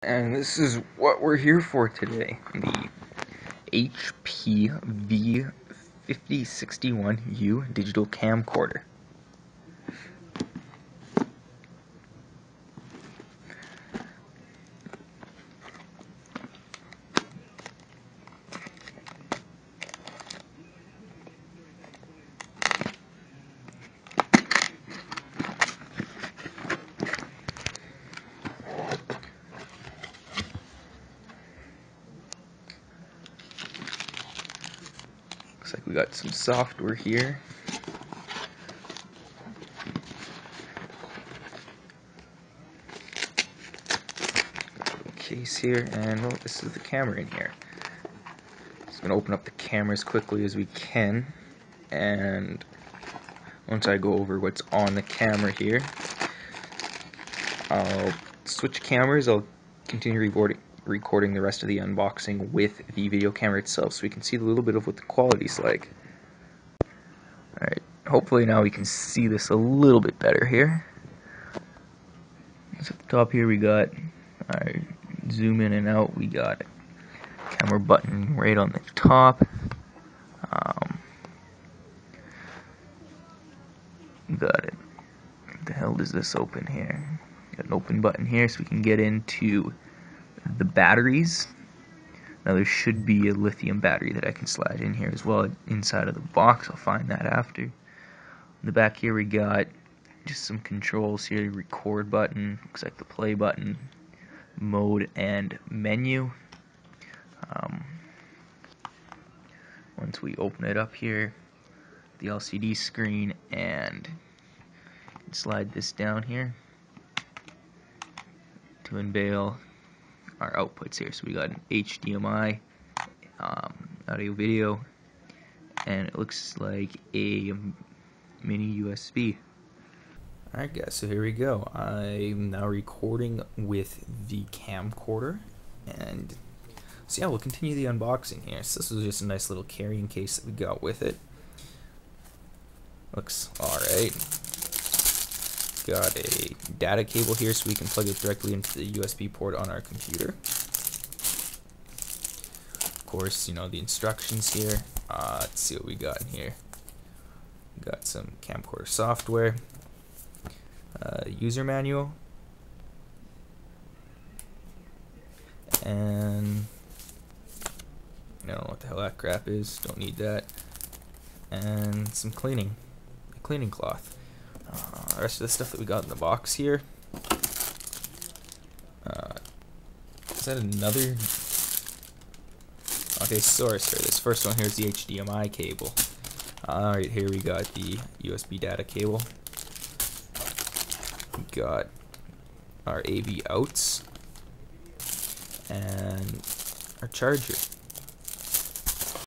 And this is what we're here for today, the HP V5061u Digital Camcorder. Looks like we got some software here. Got a little case here, and well, this is the camera in here. Just gonna open up the camera as quickly as we can, and once I go over what's on the camera here, I'll switch cameras. I'll continue recording the rest of the unboxing with the video camera itself, so we can see a little bit of what the quality's like. Alright, hopefully now we can see this a little bit better here. So at the top here we got our zoom in and out. We got a camera button right on the top. Got it. What the hell does this open here? Got an open button here so we can get into the batteries. Now there should be a lithium battery that I can slide in here as well inside of the box. I'll find that after. In the back here we got just some controls here. Record button, looks like the play button, mode and menu. Once we open it up here, the LCD screen, and slide this down here to unveil our outputs here. So we got an HDMI, audio video, and it looks like a mini USB. Alright guys, so here we go. I'm now recording with the camcorder, and so yeah, we'll continue the unboxing here. So this was just a nice little carrying case that we got with it. Looks alright. Got a data cable here so we can plug it directly into the USB port on our computer. Of course, you know, the instructions here. Let's see what we got in here. We got some camcorder software, user manual, and I don't know what the hell that crap is, don't need that, and some cleaning, a cleaning cloth. The rest of the stuff that we got in the box here. Is that another? Okay, source here. This first one here is the HDMI cable. Alright, here we got the USB data cable. We got our AV outs and our charger.